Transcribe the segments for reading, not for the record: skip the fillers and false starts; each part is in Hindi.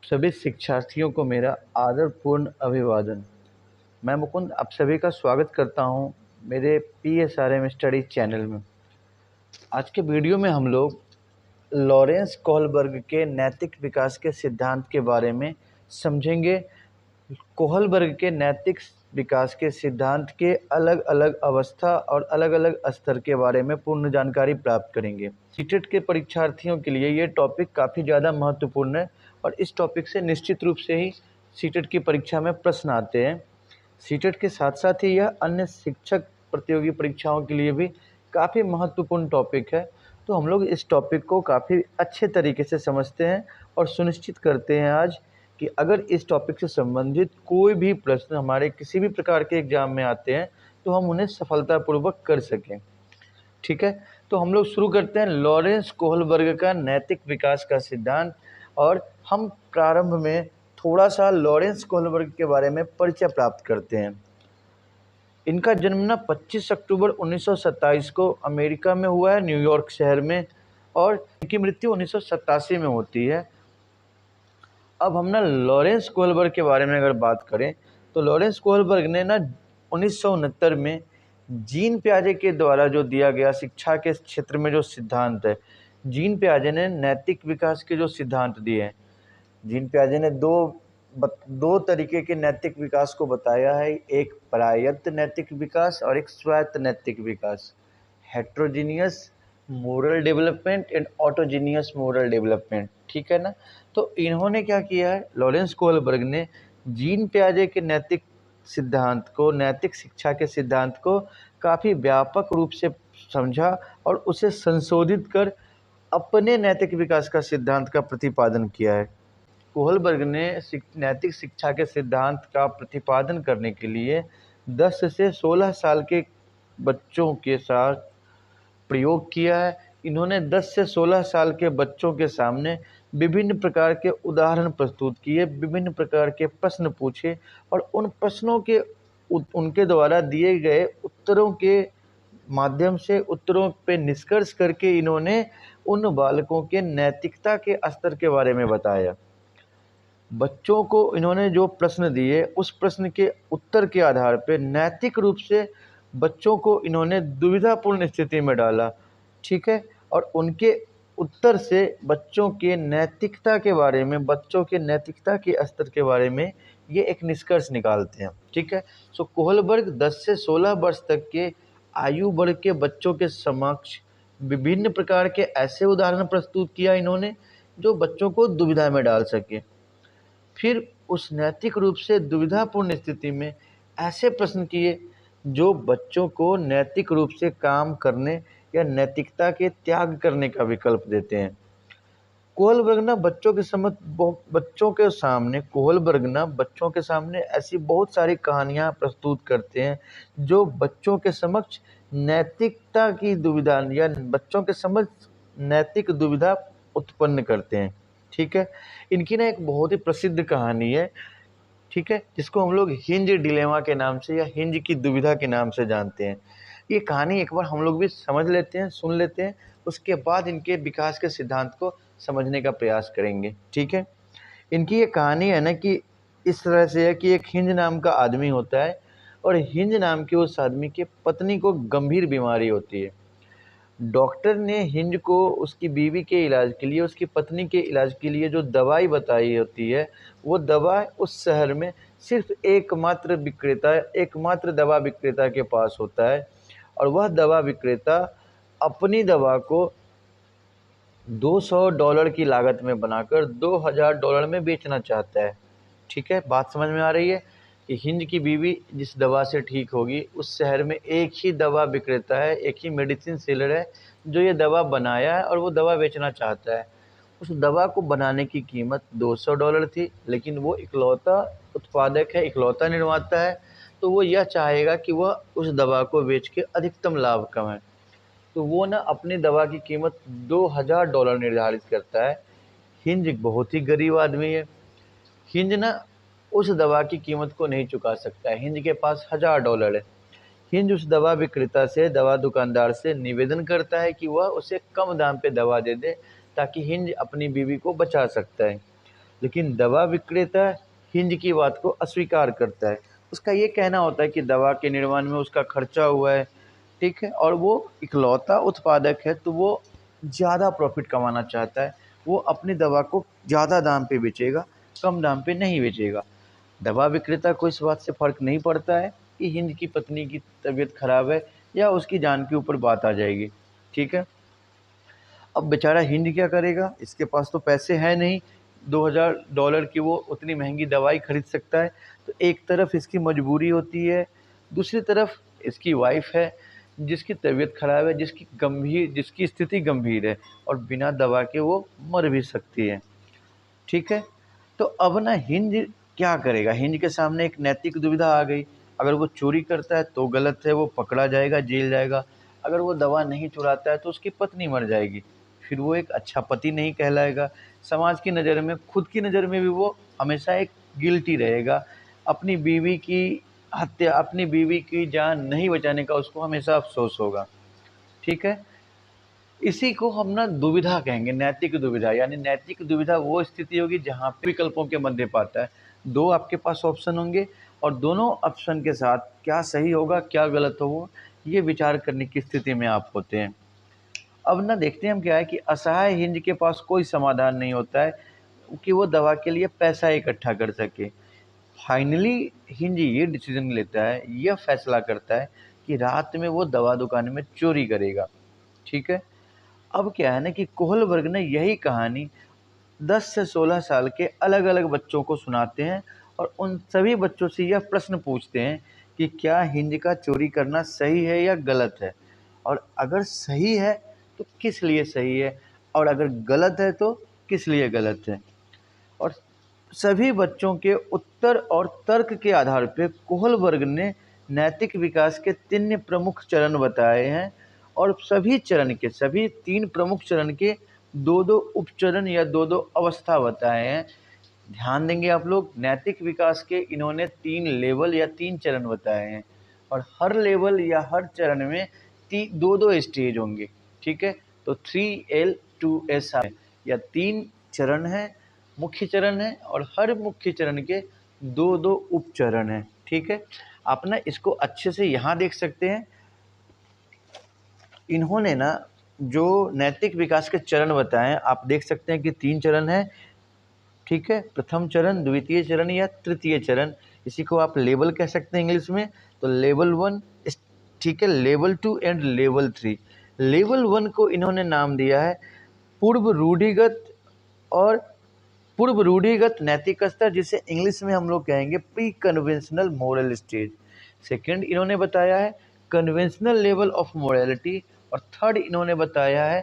सभी शिक्षार्थियों को मेरा आदरपूर्ण अभिवादन। मैं मुकुंद आप सभी का स्वागत करता हूं मेरे PSRM स्टडी चैनल में। आज के वीडियो में हम लोग लॉरेंस कोहलबर्ग के नैतिक विकास के सिद्धांत के बारे में समझेंगे। कोहलबर्ग के नैतिक विकास के सिद्धांत के अलग अलग अवस्था और अलग अलग स्तर के बारे में पूर्ण जानकारी प्राप्त करेंगे। सीटेट के परीक्षार्थियों के लिए ये टॉपिक काफ़ी ज़्यादा महत्वपूर्ण है और इस टॉपिक से निश्चित रूप से ही सीटेट की परीक्षा में प्रश्न आते हैं। सीटेट के साथ साथ ही यह अन्य शिक्षक प्रतियोगी परीक्षाओं के लिए भी काफ़ी महत्वपूर्ण टॉपिक है। तो हम लोग इस टॉपिक को काफ़ी अच्छे तरीके से समझते हैं और सुनिश्चित करते हैं आज कि अगर इस टॉपिक से संबंधित कोई भी प्रश्न हमारे किसी भी प्रकार के एग्जाम में आते हैं तो हम उन्हें सफलतापूर्वक कर सकें। ठीक है, तो हम लोग शुरू करते हैं लॉरेंस कोहलबर्ग का नैतिक विकास का सिद्धांत। और हम प्रारंभ में थोड़ा सा लॉरेंस कोहलबर्ग के बारे में परिचय प्राप्त करते हैं। इनका जन्म ना 25 अक्टूबर 1927 को अमेरिका में हुआ है, न्यूयॉर्क शहर में, और इनकी मृत्यु 1987 में होती है। अब हम ना लॉरेंस कोहलबर्ग के बारे में अगर बात करें तो लॉरेंस कोहलबर्ग ने ना 1969 में जीन पियाजे के द्वारा जो दिया गया शिक्षा के क्षेत्र में जो सिद्धांत है, जीन पियाजे ने नैतिक विकास के जो सिद्धांत दिए हैं, जीन पियाजे ने दो तरीके के नैतिक विकास को बताया है, एक प्रायत्त नैतिक विकास और एक स्वायत्त नैतिक विकास, heterogeneous moral development and autogenous moral development. ठीक है ना। तो इन्होंने क्या किया है, लॉरेंस कोहलबर्ग ने जीन पियाजे के नैतिक सिद्धांत को, नैतिक शिक्षा के सिद्धांत को काफ़ी व्यापक रूप से समझा और उसे संशोधित कर अपने नैतिक विकास का सिद्धांत का प्रतिपादन किया है। कोहलबर्ग ने नैतिक शिक्षा के सिद्धांत का प्रतिपादन करने के लिए 10 से 16 साल के बच्चों के साथ प्रयोग किया है। इन्होंने 10 से 16 साल के बच्चों के सामने विभिन्न प्रकार के उदाहरण प्रस्तुत किए, विभिन्न प्रकार के प्रश्न पूछे और उन प्रश्नों के उनके द्वारा दिए गए उत्तरों के माध्यम से उत्तरों पे निष्कर्ष करके इन्होंने उन बालकों के नैतिकता के स्तर के बारे में बताया। बच्चों को इन्होंने जो प्रश्न दिए उस प्रश्न के उत्तर के आधार पर नैतिक रूप से बच्चों को इन्होंने दुविधापूर्ण स्थिति में डाला। ठीक है, और उनके उत्तर से बच्चों के नैतिकता के बारे में, बच्चों के नैतिकता के स्तर के बारे में ये एक निष्कर्ष निकालते हैं। ठीक है, सो कोहलबर्ग 10 से 16 वर्ष तक के आयु वर्ग के बच्चों के समक्ष विभिन्न प्रकार के ऐसे उदाहरण प्रस्तुत किया इन्होंने जो बच्चों को दुविधा में डाल सके। फिर उस नैतिक रूप से दुविधापूर्ण स्थिति में ऐसे प्रश्न किए जो बच्चों को नैतिक रूप से काम करने या नैतिकता के त्याग करने का विकल्प देते हैं। कोहलबर्ग ना बच्चों के सामने ऐसी बहुत सारी कहानियाँ प्रस्तुत करते हैं जो बच्चों के समक्ष नैतिकता की दुविधा या बच्चों के समक्ष नैतिक दुविधा उत्पन्न करते हैं। ठीक है, इनकी ना एक बहुत ही प्रसिद्ध कहानी है, ठीक है, जिसको हम लोग हिंज डिलेमा के नाम से या हिंज की दुविधा के नाम से जानते हैं। ये कहानी एक बार हम लोग भी समझ लेते हैं, सुन लेते हैं, उसके बाद इनके विकास के सिद्धांत को समझने का प्रयास करेंगे। ठीक है, इनकी ये कहानी है ना कि इस तरह से है कि एक हिंज नाम का आदमी होता है और हिंज नाम के उस आदमी की पत्नी को गंभीर बीमारी होती है। डॉक्टर ने हिंज को उसकी बीवी के इलाज के लिए, उसकी पत्नी के इलाज के लिए जो दवाई बताई होती है, वो दवा उस शहर में सिर्फ एकमात्र दवा विक्रेता के पास होता है और वह दवा विक्रेता अपनी दवा को $200 की लागत में बनाकर $2000 में बेचना चाहता है। ठीक है, बात समझ में आ रही है कि हिंद की बीवी जिस दवा से ठीक होगी, उस शहर में एक ही दवा विक्रेता है, एक ही मेडिसिन सेलर है जो ये दवा बनाया है और वो दवा बेचना चाहता है। उस दवा को बनाने की कीमत $200 थी, लेकिन वो इकलौता उत्पादक है, इकलौता निर्माता है, तो वो यह चाहेगा कि वह उस दवा को बेच के अधिकतम लाभ कमाए। तो वो ना अपनी दवा की कीमत $2000 निर्धारित करता है। हिंज बहुत ही गरीब आदमी है। हिंज ना उस दवा की कीमत को नहीं चुका सकता है, हिंज के पास $1000 है। हिंज उस दवा विक्रेता से, दवा दुकानदार से निवेदन करता है कि वह उसे कम दाम पे दवा दे दे ताकि हिंज अपनी बीवी को बचा सकता है। लेकिन दवा विक्रेता हिंज की बात को अस्वीकार करता है। उसका ये कहना होता है कि दवा के निर्माण में उसका खर्चा हुआ है, ठीक है, और वो इकलौता उत्पादक है तो वो ज़्यादा प्रॉफिट कमाना चाहता है। वो अपनी दवा को ज़्यादा दाम पे बेचेगा, कम दाम पे नहीं बेचेगा। दवा विक्रेता को इस बात से फ़र्क नहीं पड़ता है कि हिंद की पत्नी की तबीयत खराब है या उसकी जान के ऊपर बात आ जाएगी, ठीक है। अब बेचारा हिंद क्या करेगा, इसके पास तो पैसे हैं नहीं, $2000 की वो उतनी महंगी दवाई खरीद सकता है। तो एक तरफ इसकी मजबूरी होती है, दूसरी तरफ इसकी वाइफ है जिसकी तबीयत खराब है, जिसकी स्थिति गंभीर है और बिना दवा के वो मर भी सकती है, ठीक है। तो अब ना हिंद क्या करेगा, हिंद के सामने एक नैतिक दुविधा आ गई। अगर वो चोरी करता है तो गलत है, वो पकड़ा जाएगा, जेल जाएगा। अगर वो दवा नहीं चुराता है तो उसकी पत्नी मर जाएगी, फिर वो एक अच्छा पति नहीं कहलाएगा। समाज की नज़र में, खुद की नज़र में भी वो हमेशा एक गिल्टी रहेगा। अपनी बीवी की अपनी बीवी की जान नहीं बचाने का उसको हमेशा अफ़सोस होगा, ठीक है। इसी को हम ना दुविधा कहेंगे, नैतिक दुविधा। यानी नैतिक दुविधा वो स्थिति होगी जहाँ पे विकल्पों के मध्य पाता है। दो आपके पास ऑप्शन होंगे और दोनों ऑप्शन के साथ क्या सही होगा क्या गलत होगा ये विचार करने की स्थिति में आप होते हैं। अब ना देखते हैं हम क्या है कि असहाय हिंद के पास कोई समाधान नहीं होता है कि वो दवा के लिए पैसा इकट्ठा कर सके। फाइनली हिंद ये डिसीजन लेता है, यह फैसला करता है कि रात में वो दवा दुकान में चोरी करेगा, ठीक है। अब क्या है ना कि कोहलबर्ग ने यही कहानी 10 से 16 साल के अलग-अलग बच्चों को सुनाते हैं और उन सभी बच्चों से यह प्रश्न पूछते हैं कि क्या हिंद का चोरी करना सही है या गलत है? और अगर सही है तो किस लिए सही है? और अगर गलत है तो किस लिए गलत है? और सभी बच्चों के उत्तर और तर्क के आधार पे कोहलबर्ग ने नैतिक विकास के 3 प्रमुख चरण बताए हैं और सभी 3 प्रमुख चरण के 2-2 उपचरण या 2-2 अवस्था बताए हैं। ध्यान देंगे आप लोग, नैतिक विकास के इन्होंने 3 लेवल या 3 चरण बताए हैं और हर लेवल या हर चरण में 2-2 स्टेज होंगे, ठीक है। तो 3L2SI या 3 चरण हैं, मुख्य चरण है और हर मुख्य चरण के 2-2 उपचरण हैं, ठीक है। आप ना इसको अच्छे से यहाँ देख सकते हैं। इन्होंने ना जो नैतिक विकास के चरण बताए हैं, आप देख सकते हैं कि 3 चरण हैं, ठीक है। प्रथम चरण, द्वितीय चरण या तृतीय चरण, इसी को आप लेवल कह सकते हैं इंग्लिश में। तो लेवल 1, ठीक है, लेवल 2 एंड लेवल 3। लेवल 1 को इन्होंने नाम दिया है पूर्व रूढ़िगत और पूर्व रूढ़िगत नैतिक स्तर, जिसे इंग्लिश में हम लोग कहेंगे pre conventional moral stage. Second इन्होंने बताया है कन्वेंशनल लेवल ऑफ मोरालिटी और थर्ड इन्होंने बताया है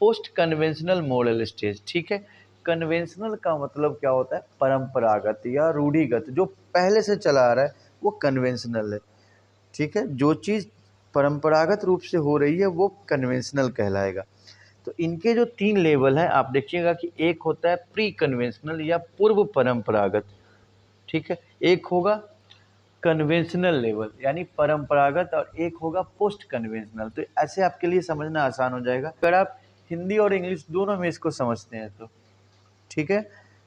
पोस्ट कन्वेंशनल मोरल स्टेज, ठीक है। कन्वेंशनल का मतलब क्या होता है, परंपरागत या रूढ़िगत, जो पहले से चला आ रहा है वो कन्वेंशनल है, ठीक है। जो चीज़ परंपरागत रूप से हो रही है वो कन्वेंशनल कहलाएगा। तो इनके जो 3 लेवल हैं आप देखिएगा कि एक होता है प्री कन्वेंशनल या पूर्व परंपरागत, ठीक है। एक होगा कन्वेंशनल लेवल यानी परंपरागत और एक होगा पोस्ट कन्वेंशनल। तो ऐसे आपके लिए समझना आसान हो जाएगा अगर आप हिंदी और इंग्लिश दोनों में इसको समझते हैं तो, ठीक है।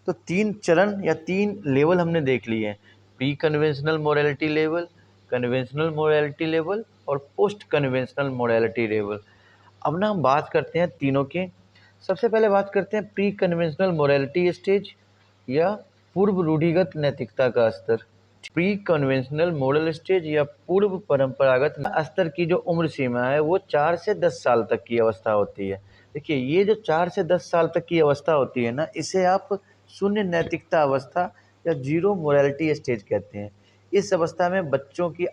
तो 3 चरण या 3 लेवल हमने देख लिए हैं, pre conventional morality level, conventional morality level और पोस्ट कन्वेंशनल मोरालिटी लेवल। अब ना हम बात करते हैं तीनों की। सबसे पहले बात करते हैं प्री कन्वेंशनल मोरालिटी स्टेज या पूर्व रूढ़िगत नैतिकता का स्तर। प्री कन्वेंशनल मोरल स्टेज या पूर्व परंपरागत स्तर की जो उम्र सीमा है वो 4 से 10 साल तक की अवस्था होती है। देखिए ये जो 4 से 10 साल तक की अवस्था होती है ना, इसे आप शून्य नैतिकता अवस्था या जीरो मोरालिटी स्टेज कहते हैं। इस अवस्था में बच्चों का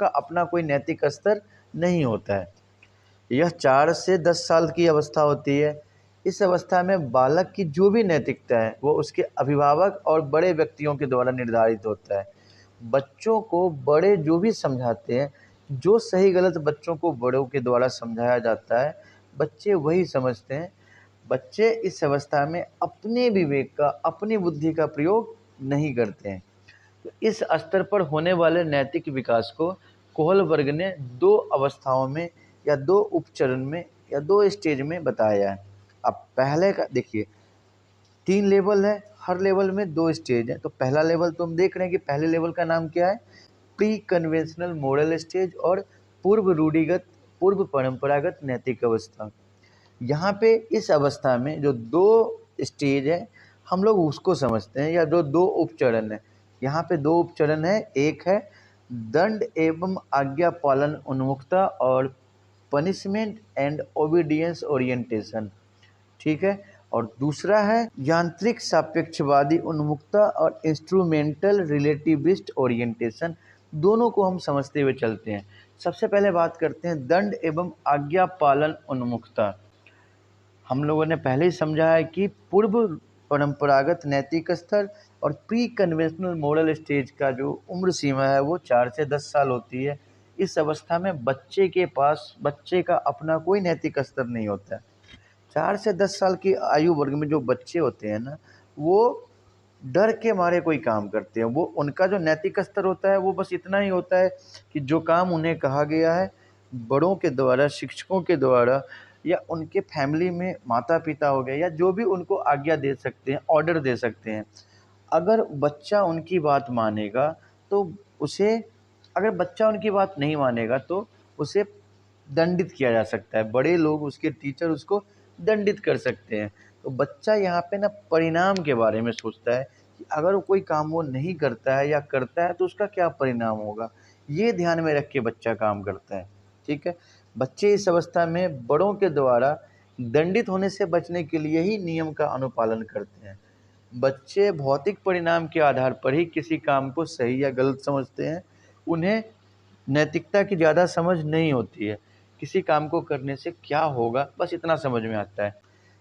अपना कोई नैतिक स्तर नहीं होता है। यह 4 से 10 साल की अवस्था होती है। इस अवस्था में बालक की जो भी नैतिकता है वो उसके अभिभावक और बड़े व्यक्तियों के द्वारा निर्धारित होता है। बच्चों को बड़े जो भी समझाते हैं, जो सही गलत बच्चों को बड़ों के द्वारा समझाया जाता है, बच्चे वही समझते हैं। बच्चे इस अवस्था में अपने विवेक का, अपनी बुद्धि का प्रयोग नहीं करते हैं। तो इस स्तर पर होने वाले नैतिक विकास को कोहलबर्ग ने 2 अवस्थाओं में या 2 उपचरण में या 2 स्टेज में बताया है। अब पहले का देखिए, 3 लेवल है, हर लेवल में 2 स्टेज हैं। तो पहला लेवल तो हम देख रहे हैं कि पहले लेवल का नाम क्या है, प्री कन्वेंशनल मोरल स्टेज और पूर्व परंपरागत नैतिक अवस्था। यहाँ पे इस अवस्था में जो 2 स्टेज है हम लोग उसको समझते हैं, या जो 2 उपचरण है। यहाँ पे 2 उपचरण है, एक है दंड एवं आज्ञा पालन उन्मुखता और पनिशमेंट एंड ओबीडियंस ओरिएंटेशन, ठीक है। और दूसरा है यांत्रिक सापेक्षवादी उन्मुखता और इंस्ट्रूमेंटल रिलेटिविस्ट ओरिएंटेशन। दोनों को हम समझते हुए चलते हैं। सबसे पहले बात करते हैं दंड एवं आज्ञा पालन उन्मुखता। हम लोगों ने पहले ही समझा है कि पूर्व परंपरागत नैतिक स्तर और प्री कन्वेंशनल मोरल स्टेज का जो उम्र सीमा है वो 4 से 10 साल होती है। इस अवस्था में बच्चे का अपना कोई नैतिक स्तर नहीं होता है। 4 से 10 साल की आयु वर्ग में जो बच्चे होते हैं ना, वो डर के मारे कोई काम करते हैं। वो उनका जो नैतिक स्तर होता है वो बस इतना ही होता है कि जो काम उन्हें कहा गया है बड़ों के द्वारा, शिक्षकों के द्वारा, या उनके फैमिली में माता पिता हो गए, या जो भी उनको आज्ञा दे सकते हैं, ऑर्डर दे सकते हैं, अगर बच्चा उनकी बात मानेगा तो उसे अगर बच्चा उनकी बात नहीं मानेगा तो उसे दंडित किया जा सकता है। बड़े लोग, उसके टीचर उसको दंडित कर सकते हैं। तो बच्चा यहाँ पे ना परिणाम के बारे में सोचता है कि अगर कोई काम वो नहीं करता है या करता है तो उसका क्या परिणाम होगा, ये ध्यान में रख के बच्चा काम करता है, ठीक है। बच्चे इस अवस्था में बड़ों के द्वारा दंडित होने से बचने के लिए ही नियम का अनुपालन करते हैं। बच्चे भौतिक परिणाम के आधार पर ही किसी काम को सही या गलत समझते हैं। उन्हें नैतिकता की ज़्यादा समझ नहीं होती है। किसी काम को करने से क्या होगा, बस इतना समझ में आता है।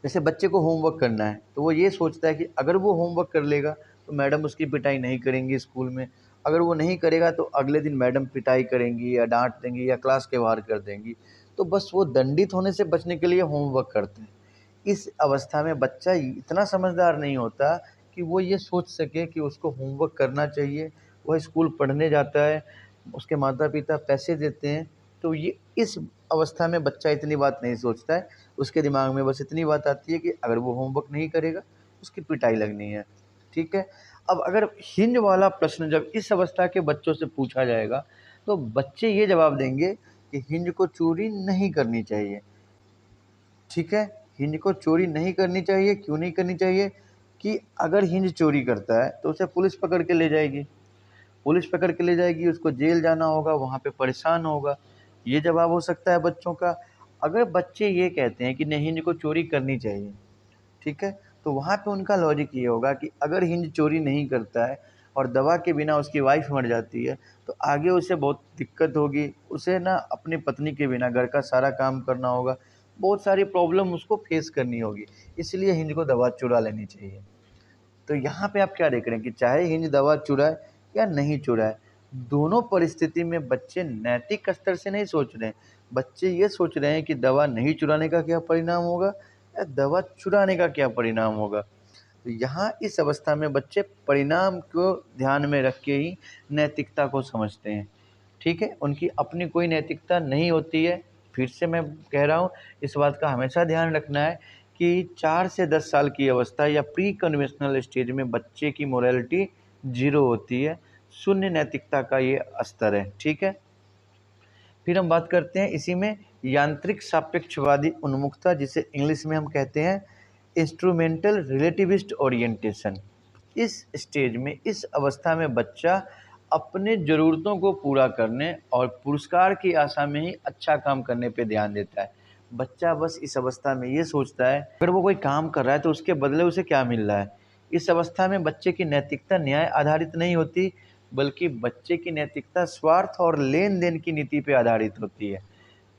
जैसे बच्चे को होमवर्क करना है तो वो ये सोचता है कि अगर वो होमवर्क कर लेगा तो मैडम उसकी पिटाई नहीं करेंगी स्कूल में, अगर वो नहीं करेगा तो अगले दिन मैडम पिटाई करेंगी या डांट देंगी या क्लास के बाहर कर देंगी। तो बस वो दंडित होने से बचने के लिए होमवर्क करते हैं। इस अवस्था में बच्चा इतना समझदार नहीं होता कि वो ये सोच सके कि उसको होमवर्क करना चाहिए। वह स्कूल पढ़ने जाता है, उसके माता पिता पैसे देते हैं, तो ये इस अवस्था में बच्चा इतनी बात नहीं सोचता है। उसके दिमाग में बस इतनी बात आती है कि अगर वो होमवर्क नहीं करेगा उसकी पिटाई लगनी है, ठीक है। अब अगर हिंज वाला प्रश्न जब इस अवस्था के बच्चों से पूछा जाएगा तो बच्चे ये जवाब देंगे कि हिंज को चोरी नहीं करनी चाहिए, ठीक है। हिंज को चोरी नहीं करनी चाहिए। क्यों नहीं करनी चाहिए? कि अगर हिंज चोरी करता है तो उसे पुलिस पकड़ के ले जाएगी, पुलिस पकड़ के ले जाएगी, उसको जेल जाना होगा, वहाँ पे परेशान होगा। ये जवाब हो सकता है बच्चों का। अगर बच्चे ये कहते हैं कि नहीं, हिंज को चोरी करनी चाहिए, ठीक है, तो वहाँ पे उनका लॉजिक ये होगा कि अगर हिंज चोरी नहीं करता है और दवा के बिना उसकी वाइफ मर जाती है तो आगे उसे बहुत दिक्कत होगी। उसे ना अपनी पत्नी के बिना घर का सारा काम करना होगा, बहुत सारी प्रॉब्लम उसको फेस करनी होगी, इसलिए हिंज को दवा चुरा लेनी चाहिए। तो यहाँ पे आप क्या देख रहे हैं कि चाहे हिंज दवा चुराए या नहीं चुराए, दोनों परिस्थिति में बच्चे नैतिक स्तर से नहीं सोच रहे हैं। बच्चे ये सोच रहे हैं कि दवा नहीं चुराने का क्या परिणाम होगा या दवा चुराने का क्या परिणाम होगा। तो यहाँ इस अवस्था में बच्चे परिणाम को ध्यान में रख के ही नैतिकता को समझते हैं, ठीक है। उनकी अपनी कोई नैतिकता नहीं होती है। फिर से मैं कह रहा हूँ, इस बात का हमेशा ध्यान रखना है कि 4 से 10 साल की अवस्था या प्री कन्वेंशनल स्टेज में बच्चे की मोरालिटी 0 होती है, शून्य नैतिकता का ये स्तर है, ठीक है। फिर हम बात करते हैं इसी में यांत्रिक सापेक्षवादी उन्मुखता, जिसे इंग्लिश में हम कहते हैं इंस्ट्रूमेंटल रिलेटिविस्ट ओरिएंटेशन। इस स्टेज में, इस अवस्था में बच्चा अपने ज़रूरतों को पूरा करने और पुरस्कार की आशा में ही अच्छा काम करने पे ध्यान देता है। बच्चा बस इस अवस्था में ये सोचता है अगर वो कोई काम कर रहा है तो उसके बदले उसे क्या मिल रहा है। इस अवस्था में बच्चे की नैतिकता न्याय आधारित नहीं होती, बल्कि बच्चे की नैतिकता स्वार्थ और लेन देन की नीति पे आधारित होती है,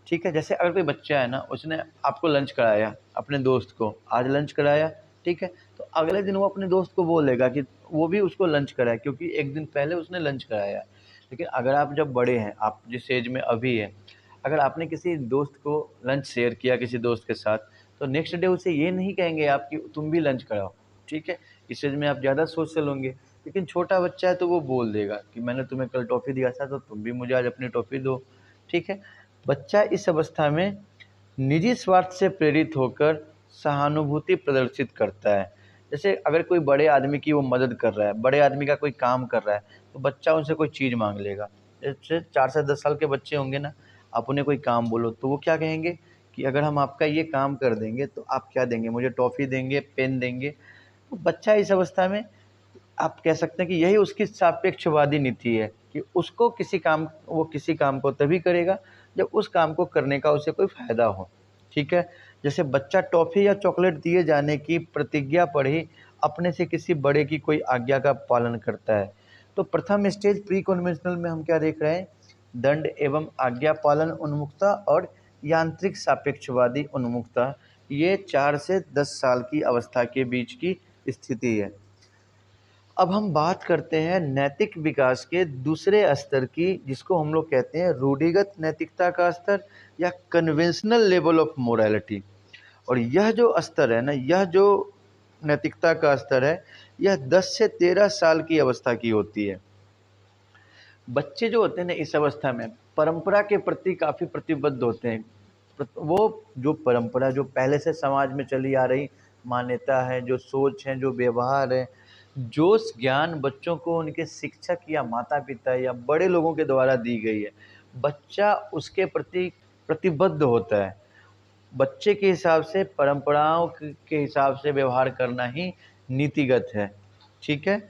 ठीक है। जैसे अगर कोई बच्चा है ना, उसने आपको लंच कराया, अपने दोस्त को आज लंच कराया, ठीक है, तो अगले दिन वो अपने दोस्त को बोलेगा कि वो भी उसको लंच कराए, क्योंकि एक दिन पहले उसने लंच कराया। लेकिन अगर आप जब बड़े हैं, आप जिस एज में अभी है, अगर आपने किसी दोस्त को लंच शेयर किया किसी दोस्त के साथ, तो नेक्स्ट डे उसे ये नहीं कहेंगे आप कि तुम भी लंच कराओ, ठीक है। इस एज में आप ज़्यादा सोशल होंगे। लेकिन छोटा बच्चा है तो वो बोल देगा कि मैंने तुम्हें कल टॉफ़ी दिया था तो तुम भी मुझे आज अपनी टॉफ़ी दो, ठीक है। बच्चा इस अवस्था में निजी स्वार्थ से प्रेरित होकर सहानुभूति प्रदर्शित करता है। जैसे अगर कोई बड़े आदमी की वो मदद कर रहा है, बड़े आदमी का कोई काम कर रहा है, तो बच्चा उनसे कोई चीज़ माँग लेगा। जैसे 4 से 10 साल के बच्चे होंगे ना, आप उन्हें कोई काम बोलो तो वो क्या कहेंगे कि अगर हम आपका ये काम कर देंगे तो आप क्या देंगे? मुझे टॉफ़ी देंगे, पेन देंगे। तो बच्चा इस अवस्था में, आप कह सकते हैं कि यही उसकी सापेक्षवादी नीति है कि उसको वो किसी काम को तभी करेगा जब उस काम को करने का उसे कोई फ़ायदा हो, ठीक है? जैसे बच्चा टॉफ़ी या चॉकलेट दिए जाने की प्रतिज्ञा पर ही अपने से किसी बड़े की कोई आज्ञा का पालन करता है। तो प्रथम स्टेज प्री कन्वेंशनल में हम क्या देख रहे हैं? दंड एवं आज्ञा पालन उन्मुखता और यांत्रिक सापेक्षवादी उन्मुखता, ये 4 से 10 साल की अवस्था के बीच की स्थिति है। अब हम बात करते हैं नैतिक विकास के दूसरे स्तर की, जिसको हम लोग कहते हैं रूढ़िगत नैतिकता का स्तर या कन्वेंशनल लेवल ऑफ मोरालिटी। और यह जो स्तर है ना, यह जो नैतिकता का स्तर है, यह 10 से 13 साल की अवस्था की होती है। बच्चे जो होते हैं ना इस अवस्था में परंपरा के प्रति काफ़ी प्रतिबद्ध होते हैं। वो जो परंपरा जो पहले से समाज में चली आ रही मान्यता है, जो सोच है, जो व्यवहार है, जो ज्ञान बच्चों को उनके शिक्षक या माता-पिता या बड़े लोगों के द्वारा दी गई है, बच्चा उसके प्रति प्रतिबद्ध होता है। बच्चे के हिसाब से परंपराओं के हिसाब से व्यवहार करना ही नीतिगत है, ठीक है?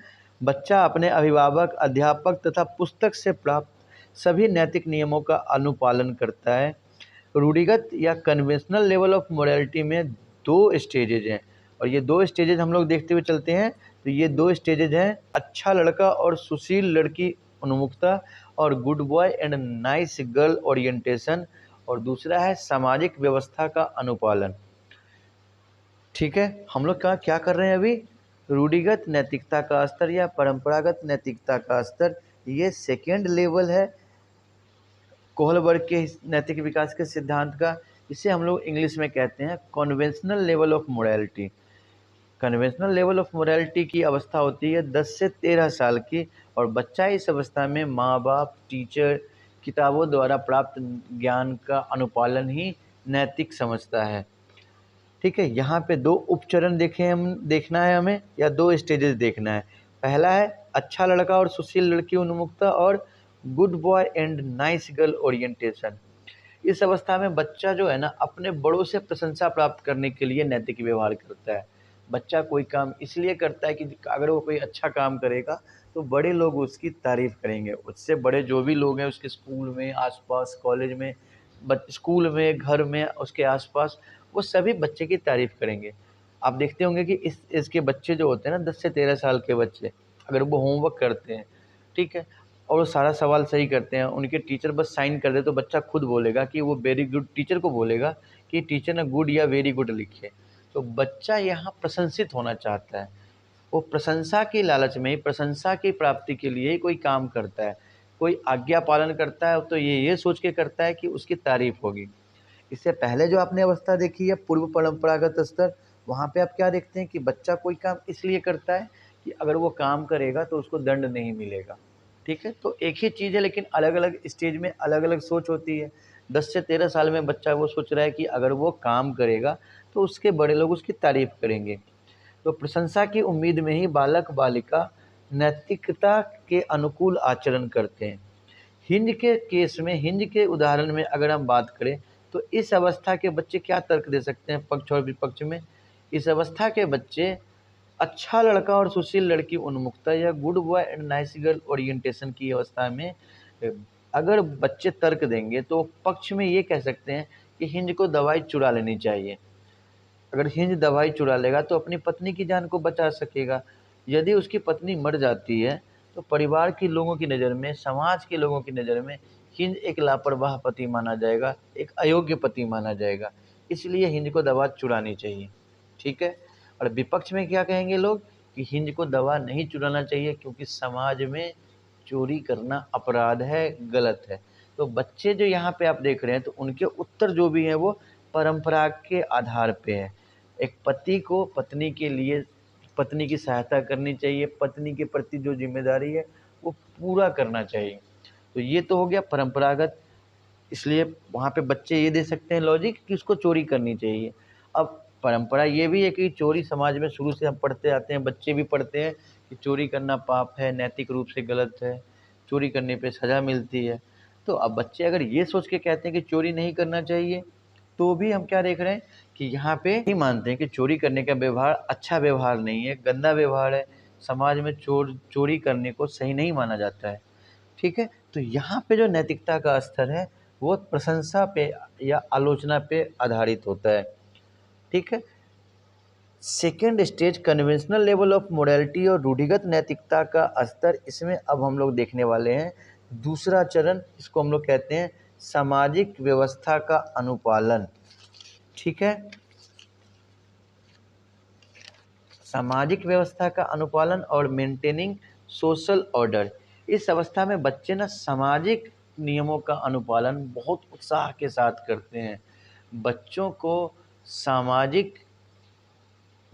बच्चा अपने अभिभावक, अध्यापक तथा पुस्तक से प्राप्त सभी नैतिक नियमों का अनुपालन करता है। रूढ़िगत या कन्वेंशनल लेवल ऑफ मोरालिटी में 2 स्टेजेज हैं और ये 2 स्टेजेज हम लोग देखते हुए चलते हैं। तो ये 2 स्टेजेज हैं, अच्छा लड़का और सुशील लड़की उन्मुखता और good boy and nice girl orientation, और दूसरा है सामाजिक व्यवस्था का अनुपालन। ठीक है, हम लोग क्या कर रहे हैं अभी? रूढ़िगत नैतिकता का स्तर या परंपरागत नैतिकता का स्तर, ये सेकेंड लेवल है कोहलबर्ग के नैतिक विकास के सिद्धांत का। इसे हम लोग इंग्लिश में कहते हैं conventional level of morality. Conventional level of morality की अवस्था होती है 10 से 13 साल की, और बच्चा इस अवस्था में माँ बाप, टीचर, किताबों द्वारा प्राप्त ज्ञान का अनुपालन ही नैतिक समझता है। ठीक है, यहाँ पे 2 उपचरण देखना है हमें, या 2 स्टेजेस देखना है। पहला है अच्छा लड़का और सुशील लड़की उन्मुखता और good boy and nice girl orientation. इस अवस्था में बच्चा जो है ना अपने बड़ों से प्रशंसा प्राप्त करने के लिए नैतिक व्यवहार करता है। बच्चा कोई काम इसलिए करता है कि अगर वो कोई अच्छा काम करेगा तो बड़े लोग उसकी तारीफ करेंगे। उससे बड़े जो भी लोग हैं उसके स्कूल में, आसपास, कॉलेज में, स्कूल में, घर में, उसके आसपास, वो सभी बच्चे की तारीफ करेंगे। आप देखते होंगे कि इस एज के बच्चे जो होते हैं ना, 10 से 13 साल के बच्चे, अगर वो होमवर्क करते हैं, ठीक है, और वो सारा सवाल सही करते हैं, उनके टीचर बस साइन कर दे तो बच्चा खुद बोलेगा कि वो वेरी गुड, टीचर को बोलेगा कि टीचर ने गुड या वेरी गुड लिखी है। तो बच्चा यहाँ प्रशंसित होना चाहता है। वो प्रशंसा की लालच में ही, प्रशंसा की प्राप्ति के लिए ही कोई काम करता है, कोई आज्ञा पालन करता है तो ये सोच के करता है कि उसकी तारीफ होगी। इससे पहले जो आपने अवस्था देखी है पूर्व परंपरागत स्तर, वहाँ पे आप क्या देखते हैं कि बच्चा कोई काम इसलिए करता है कि अगर वो काम करेगा तो उसको दंड नहीं मिलेगा। ठीक है, तो एक ही चीज़ है लेकिन अलग अलग स्टेज में अलग अलग सोच होती है। 10 से 13 साल में बच्चा वो सोच रहा है कि अगर वो काम करेगा तो उसके बड़े लोग उसकी तारीफ करेंगे। तो प्रशंसा की उम्मीद में ही बालक बालिका नैतिकता के अनुकूल आचरण करते हैं। हिंज के केस में, हिंज के उदाहरण में अगर हम बात करें तो इस अवस्था के बच्चे क्या तर्क दे सकते हैं पक्ष और विपक्ष में? इस अवस्था के बच्चे अच्छा लड़का और सुशील लड़की उन्मुखता या good boy and nice girl orientation की अवस्था में अगर बच्चे तर्क देंगे तो पक्ष में ये कह सकते हैं कि हिंज को दवाई चुरा लेनी चाहिए। अगर हिंज दवाई चुरा लेगा तो अपनी पत्नी की जान को बचा सकेगा। यदि उसकी पत्नी मर जाती है तो परिवार के लोगों की नज़र में, समाज के लोगों की नज़र में हिंज एक लापरवाह पति माना जाएगा, एक अयोग्य पति माना जाएगा। इसलिए हिंज को दवा चुरानी चाहिए। ठीक है, और विपक्ष में क्या कहेंगे लोग कि हिंज को दवा नहीं चुराना चाहिए क्योंकि समाज में चोरी करना अपराध है, गलत है। तो बच्चे जो यहाँ पे आप देख रहे हैं तो उनके उत्तर जो भी हैं वो परंपरा के आधार पे है। एक पति को पत्नी के लिए पत्नी की सहायता करनी चाहिए, पत्नी के प्रति जो ज़िम्मेदारी है वो पूरा करना चाहिए। तो ये तो हो गया परंपरागत, इसलिए वहाँ पे बच्चे ये दे सकते हैं लॉजिक कि उसको चोरी करनी चाहिए। अब परंपरा ये भी है कि चोरी समाज में शुरू से हम पढ़ते आते हैं, बच्चे भी पढ़ते हैं कि चोरी करना पाप है, नैतिक रूप से गलत है, चोरी करने पे सज़ा मिलती है। तो अब बच्चे अगर ये सोच के कहते हैं कि चोरी नहीं करना चाहिए, तो भी हम क्या देख रहे हैं कि यहाँ पे नहीं मानते हैं कि चोरी करने का व्यवहार अच्छा व्यवहार नहीं है, गंदा व्यवहार है। समाज में चोरी करने को सही नहीं माना जाता है। ठीक है? तो यहाँ पे जो नैतिकता का स्तर है, वो प्रशंसा पे या आलोचना पे आधारित होता है। ठीक है? Second stage conventional level of morality और रूढ़िगत नैतिकता का स्तर, इसमें अब हम लोग देखने वाले हैं दूसरा चरण, इसको हम लोग कहते हैं सामाजिक व्यवस्था का अनुपालन। ठीक है, सामाजिक व्यवस्था का अनुपालन और मेंटेनिंग सोशल ऑर्डर। इस अवस्था में बच्चे ना सामाजिक नियमों का अनुपालन बहुत उत्साह के साथ करते हैं। बच्चों को सामाजिक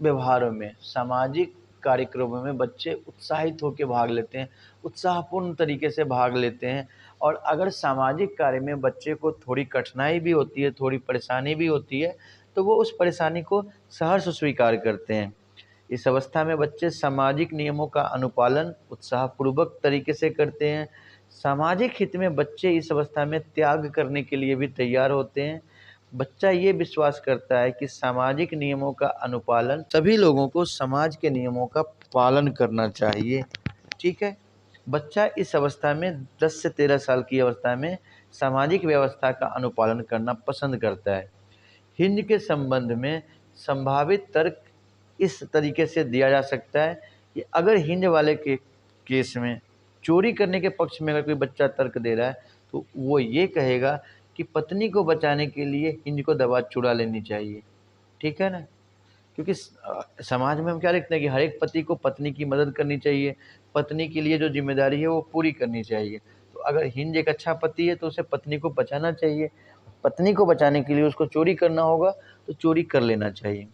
व्यवहारों में, सामाजिक कार्यक्रमों में बच्चे उत्साहित होकर भाग लेते हैं, उत्साहपूर्ण तरीके से भाग लेते हैं। और अगर सामाजिक कार्य में बच्चे को थोड़ी कठिनाई भी होती है, थोड़ी परेशानी भी होती है, तो वो उस परेशानी को सहर्ष स्वीकार करते हैं। इस अवस्था में बच्चे सामाजिक नियमों का अनुपालन उत्साहपूर्वक तरीके से करते हैं। सामाजिक हित में बच्चे इस अवस्था में त्याग करने के लिए भी तैयार होते हैं। बच्चा ये विश्वास करता है कि सामाजिक नियमों का अनुपालन, सभी लोगों को समाज के नियमों का पालन करना चाहिए। ठीक है, बच्चा इस अवस्था में 10 से 13 साल की अवस्था में सामाजिक व्यवस्था का अनुपालन करना पसंद करता है। हिंद के संबंध में संभावित तर्क इस तरीके से दिया जा सकता है कि अगर हिंद वाले के केस में चोरी करने के पक्ष में अगर कोई बच्चा तर्क दे रहा है, तो वो ये कहेगा कि पत्नी को बचाने के लिए हिंद को दवा चुरा लेनी चाहिए। ठीक है ना? क्योंकि समाज में हम क्या देखते हैं कि हर एक पति को पत्नी की मदद करनी चाहिए, पत्नी के लिए जो जिम्मेदारी है वो पूरी करनी चाहिए। तो अगर हिंद एक अच्छा पति है तो उसे पत्नी को बचाना चाहिए, पत्नी को बचाने के लिए उसको चोरी करना होगा तो चोरी कर लेना चाहिए।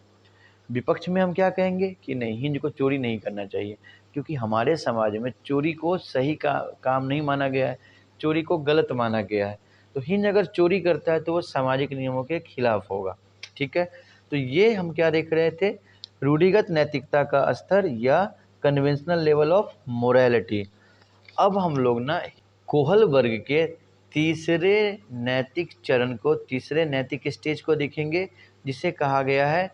विपक्ष में हम क्या कहेंगे कि नहीं, हिंद को चोरी नहीं करना चाहिए, क्योंकि हमारे समाज में चोरी को सही काम नहीं माना गया है, चोरी को गलत माना गया है। तो हिंद अगर चोरी करता है तो वो सामाजिक नियमों के खिलाफ होगा। ठीक है, तो ये हम क्या देख रहे थे, रूढ़िगत नैतिकता का स्तर या कन्वेंशनल लेवल ऑफ मोरालिटी। अब हम लोग ना कोहल वर्ग के तीसरे नैतिक चरण को, तीसरे नैतिक स्टेज को देखेंगे, जिसे कहा गया है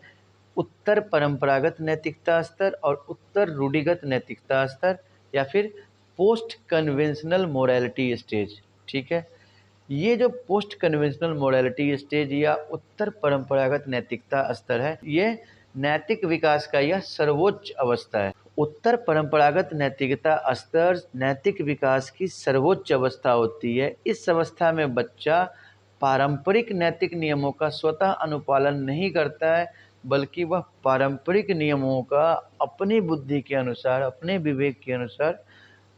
उत्तर परंपरागत नैतिकता स्तर और उत्तर रूढ़िगत नैतिकता स्तर, या फिर पोस्ट कन्वेंशनल मोरालिटी स्टेज। ठीक है, ये जो पोस्ट कन्वेंशनल मोरालिटी स्टेज या उत्तर परंपरागत नैतिकता स्तर है, ये नैतिक विकास का यह सर्वोच्च अवस्था है। उत्तर परंपरागत नैतिकता स्तर नैतिक विकास की सर्वोच्च अवस्था होती है। इस अवस्था में बच्चा पारंपरिक नैतिक नियमों का स्वतः अनुपालन नहीं करता है, बल्कि वह पारंपरिक नियमों का अपनी बुद्धि के अनुसार, अपने विवेक के अनुसार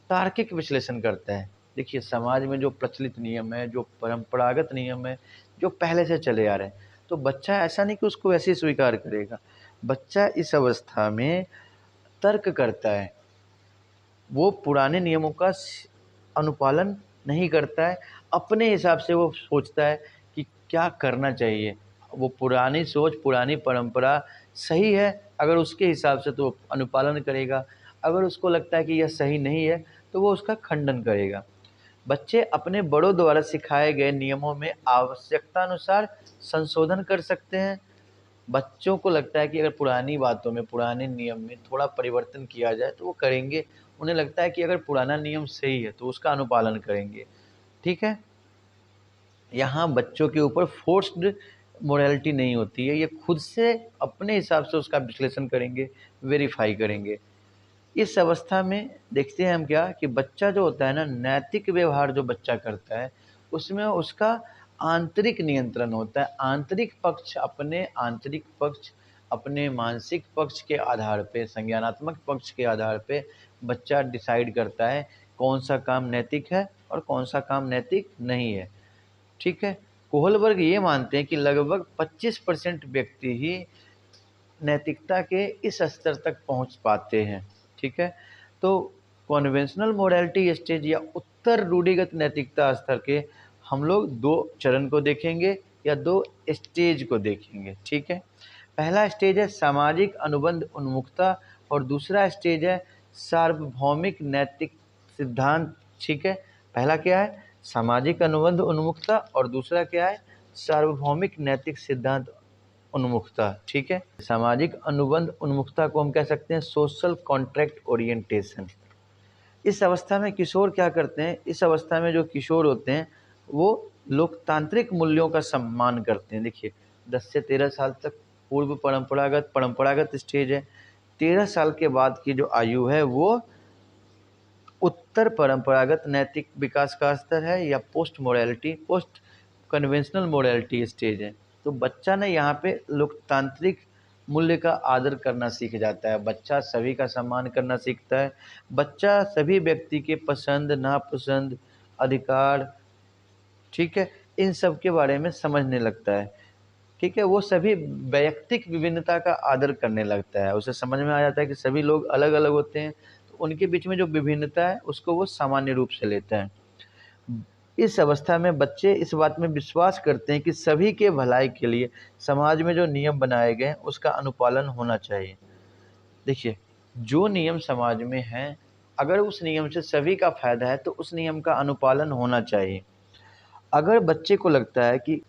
तार्किक विश्लेषण करता है। देखिए, समाज में जो प्रचलित नियम है, जो परंपरागत नियम है, जो पहले से चले आ रहे हैं, तो बच्चा ऐसा नहीं कि उसको वैसे ही स्वीकार करेगा। बच्चा इस अवस्था में तर्क करता है, वो पुराने नियमों का अनुपालन नहीं करता है, अपने हिसाब से वो सोचता है कि क्या करना चाहिए। वो पुरानी सोच, पुरानी परंपरा सही है अगर उसके हिसाब से, तो अनुपालन करेगा। अगर उसको लगता है कि यह सही नहीं है तो वो उसका खंडन करेगा। बच्चे अपने बड़ों द्वारा सिखाए गए नियमों में आवश्यकता अनुसार संशोधन कर सकते हैं। बच्चों को लगता है कि अगर पुरानी बातों में, पुराने नियम में थोड़ा परिवर्तन किया जाए तो वो करेंगे। उन्हें लगता है कि अगर पुराना नियम सही है तो उसका अनुपालन करेंगे। ठीक है, यहाँ बच्चों के ऊपर फोर्स्ड मोरालिटी नहीं होती है, ये खुद से अपने हिसाब से उसका विश्लेषण करेंगे, वेरीफाई करेंगे। इस अवस्था में देखते हैं हम क्या कि बच्चा जो होता है ना, नैतिक व्यवहार जो बच्चा करता है उसमें उसका आंतरिक नियंत्रण होता है। आंतरिक पक्ष अपने मानसिक पक्ष के आधार पे, संज्ञानात्मक पक्ष के आधार पे बच्चा डिसाइड करता है कौन सा काम नैतिक है और कौन सा काम नैतिक नहीं है। ठीक है, कोहल वर्ग ये मानते हैं कि लगभग 25% व्यक्ति ही नैतिकता के इस स्तर तक पहुंच पाते हैं। ठीक है, तो कन्वेंशनल मोरालिटी स्टेज या उत्तर रूढ़िगत नैतिकता स्तर के हम लोग दो चरण को देखेंगे या दो स्टेज को देखेंगे। ठीक है, पहला स्टेज है सामाजिक अनुबंध उन्मुखता और दूसरा स्टेज है सार्वभौमिक नैतिक सिद्धांत। ठीक है, पहला क्या है? सामाजिक अनुबंध उन्मुखता और दूसरा क्या है? सार्वभौमिक नैतिक सिद्धांत उन्मुखता। ठीक है, सामाजिक अनुबंध उन्मुखता को हम कह सकते हैं सोशल कॉन्ट्रैक्ट ओरिएंटेशन। इस अवस्था में किशोर क्या करते हैं? इस अवस्था में जो किशोर होते हैं वो लोकतांत्रिक मूल्यों का सम्मान करते हैं। देखिए 10 से 13 साल तक पूर्व परंपरागत स्टेज है। 13 साल के बाद की जो आयु है वो उत्तर परंपरागत नैतिक विकास का स्तर है या पोस्ट कन्वेंशनल मोरालिटी स्टेज है। तो बच्चा ने यहाँ पे लोकतांत्रिक मूल्य का आदर करना सीख जाता है। बच्चा सभी का सम्मान करना सीखता है। बच्चा सभी व्यक्ति के पसंद नापसंद अधिकार, ठीक है, इन सब के बारे में समझने लगता है। ठीक है, वो सभी वैयक्तिक विभिन्नता का आदर करने लगता है। उसे समझ में आ जाता है कि सभी लोग अलग अलग होते हैं, तो उनके बीच में जो विभिन्नता है उसको वो सामान्य रूप से लेता है। इस अवस्था में बच्चे इस बात में विश्वास करते हैं कि सभी के भलाई के लिए समाज में जो नियम बनाए गए हैं उसका अनुपालन होना चाहिए। देखिए, जो नियम समाज में हैं, अगर उस नियम से सभी का फायदा है तो उस नियम का अनुपालन होना चाहिए। अगर बच्चे को लगता है कि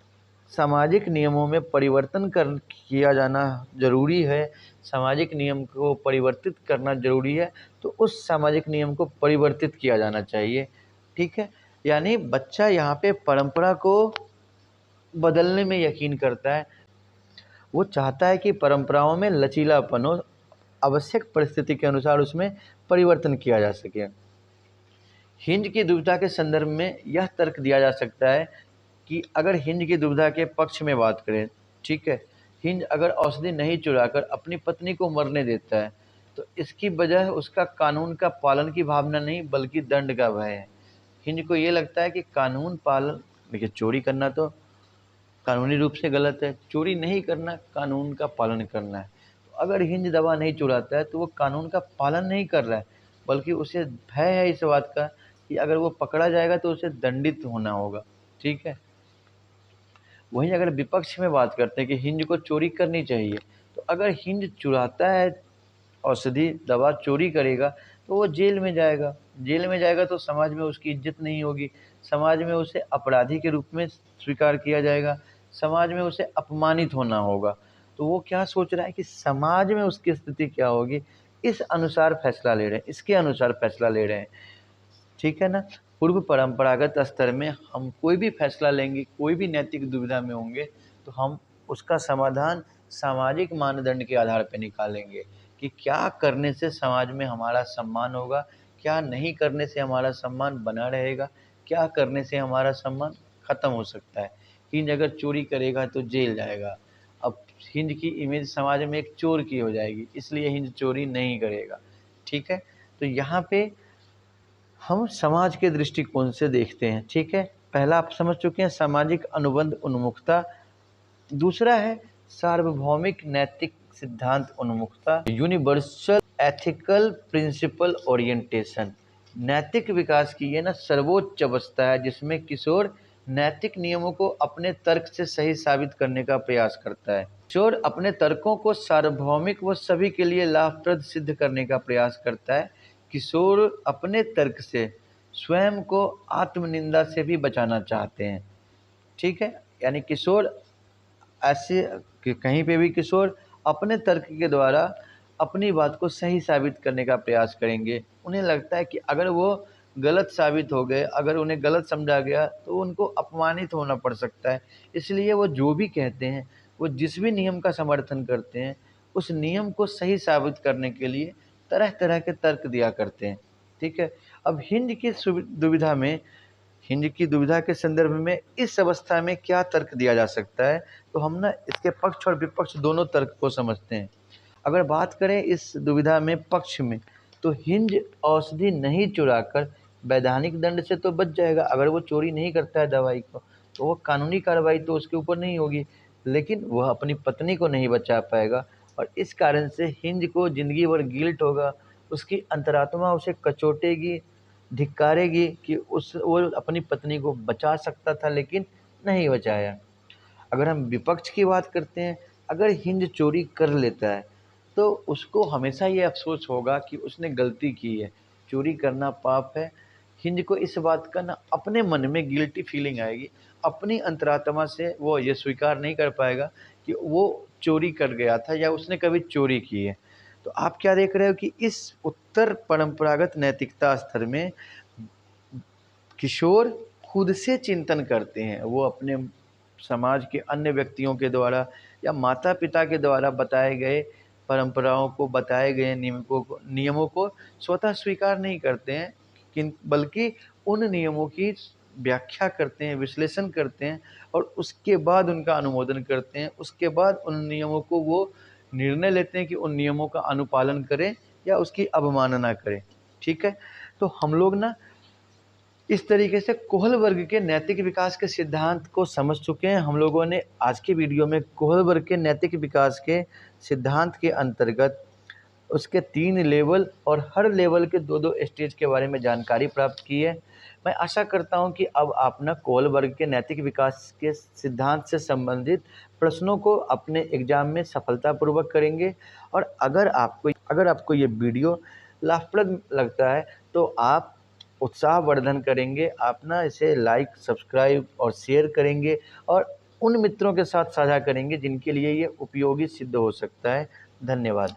सामाजिक नियमों में परिवर्तन किया जाना ज़रूरी है, सामाजिक नियम को परिवर्तित करना ज़रूरी है, तो उस सामाजिक नियम को परिवर्तित किया जाना चाहिए। ठीक है, यानी बच्चा यहाँ पे परंपरा को बदलने में यकीन करता है। वो चाहता है कि परंपराओं में लचीलापन हो, आवश्यक परिस्थिति के अनुसार उसमें परिवर्तन किया जा सके। हिंज की दुविधा के संदर्भ में यह तर्क दिया जा सकता है कि अगर हिंज की दुविधा के पक्ष में बात करें, ठीक है, हिंज अगर औषधि नहीं चुराकर अपनी पत्नी को मरने देता है तो इसकी वजह उसका कानून का पालन की भावना नहीं बल्कि दंड का भय है। हिंज को ये लगता है कि कानून पालन, देखिए चोरी करना तो कानूनी रूप से गलत है, चोरी नहीं करना कानून का पालन करना है। तो अगर हिंज दवा नहीं चुराता है तो वो कानून का पालन नहीं कर रहा है, बल्कि उसे भय है इस बात का कि अगर वो पकड़ा जाएगा तो उसे दंडित होना होगा। ठीक है, वहीं अगर विपक्ष में बात करते हैं कि हिंज को चोरी करनी चाहिए, तो अगर हिंज चुराता है, औषधि दवा चोरी करेगा, तो वो जेल में जाएगा। जेल में जाएगा तो समाज में उसकी इज्जत नहीं होगी, समाज में उसे अपराधी के रूप में स्वीकार किया जाएगा, समाज में उसे अपमानित होना होगा। तो वो क्या सोच रहा है कि समाज में उसकी स्थिति क्या होगी, इस अनुसार फैसला ले रहे हैं, इसके अनुसार फैसला ले रहे हैं। ठीक है ना? पूर्व परंपरागत स्तर में हम कोई भी फैसला लेंगे, कोई भी नैतिक दुविधा में होंगे, तो हम उसका समाधान सामाजिक मानदंड के आधार पर निकालेंगे कि क्या करने से समाज में हमारा सम्मान होगा, क्या नहीं करने से हमारा सम्मान बना रहेगा, क्या करने से हमारा सम्मान खत्म हो सकता है। हिंज अगर चोरी करेगा तो जेल जाएगा। अब हिंज की इमेज समाज में एक चोर की हो जाएगी, इसलिए हिंज चोरी नहीं करेगा। ठीक है, तो यहाँ पे हम समाज के दृष्टिकोण से देखते हैं। ठीक है, पहला आप समझ चुके हैं सामाजिक अनुबंध उन्मुखता, दूसरा है सार्वभौमिक नैतिक सिद्धांत उन्मुखता, यूनिवर्सल एथिकल प्रिंसिपल ओरिएंटेशन। नैतिक विकास की ये ना सर्वोच्च अवस्था है जिसमें किशोर नैतिक नियमों को अपने तर्क से सही साबित करने का प्रयास करता है। किशोर अपने तर्कों को सार्वभौमिक व सभी के लिए लाभप्रद सिद्ध करने का प्रयास करता है। किशोर अपने तर्क से स्वयं को आत्मनिंदा से भी बचाना चाहते हैं। ठीक है, यानी किशोर ऐसे कि कहीं पे भी किशोर अपने तर्क के द्वारा अपनी बात को सही साबित करने का प्रयास करेंगे। उन्हें लगता है कि अगर वो गलत साबित हो गए, अगर उन्हें गलत समझा गया तो उनको अपमानित होना पड़ सकता है। इसलिए वो जो भी कहते हैं, वो जिस भी नियम का समर्थन करते हैं, उस नियम को सही साबित करने के लिए तरह तरह के तर्क दिया करते हैं। ठीक है, अब हिंद की दुविधा के संदर्भ में इस अवस्था में क्या तर्क दिया जा सकता है, तो हम ना इसके पक्ष और विपक्ष दोनों तर्क को समझते हैं। अगर बात करें इस दुविधा में पक्ष में, तो हिंज औषधि नहीं चुराकर वैधानिक दंड से तो बच जाएगा। अगर वो चोरी नहीं करता है दवाई को, तो वो कानूनी कार्रवाई तो उसके ऊपर नहीं होगी, लेकिन वह अपनी पत्नी को नहीं बचा पाएगा और इस कारण से हिंज को ज़िंदगी भर गिल्ट होगा। उसकी अंतरात्मा उसे कचोटेगी, धिक्कारेगी कि वो अपनी पत्नी को बचा सकता था लेकिन नहीं बचाया। अगर हम विपक्ष की बात करते हैं, अगर हिंद चोरी कर लेता है तो उसको हमेशा ये अफ़सोस होगा कि उसने गलती की है, चोरी करना पाप है। हिंद को इस बात का ना अपने मन में गिल्टी फीलिंग आएगी, अपनी अंतरात्मा से वो ये स्वीकार नहीं कर पाएगा कि वो चोरी कर गया था या उसने कभी चोरी की है। तो आप क्या देख रहे हो कि इस उत्तर परंपरागत नैतिकता स्तर में किशोर खुद से चिंतन करते हैं। वो अपने समाज के अन्य व्यक्तियों के द्वारा या माता-पिता के द्वारा बताए गए परंपराओं को, बताए गए नियमों को स्वतः स्वीकार नहीं करते हैं, बल्कि उन नियमों की व्याख्या करते हैं, विश्लेषण करते हैं और उसके बाद उनका अनुमोदन करते हैं। उसके बाद उन नियमों को वो निर्णय लेते हैं कि उन नियमों का अनुपालन करें या उसकी अवमानना करें। ठीक है? तो हम लोग ना इस तरीके से कोहल वर्ग के नैतिक विकास के सिद्धांत को समझ चुके हैं। हम लोगों ने आज की वीडियो में कोहल वर्ग के नैतिक विकास के सिद्धांत के अंतर्गत उसके 3 लेवल और हर लेवल के 2-2 स्टेज के बारे में जानकारी प्राप्त की है। मैं आशा करता हूं कि अब आप ना कोहल वर्ग के नैतिक विकास के सिद्धांत से संबंधित प्रश्नों को अपने एग्जाम में सफलतापूर्वक करेंगे। और अगर आपको ये वीडियो लाभप्रद लगता है तो आप उत्साहवर्धन करेंगे, आप ना इसे लाइक, सब्सक्राइब और शेयर करेंगे और उन मित्रों के साथ साझा करेंगे जिनके लिए ये उपयोगी सिद्ध हो सकता है। धन्यवाद।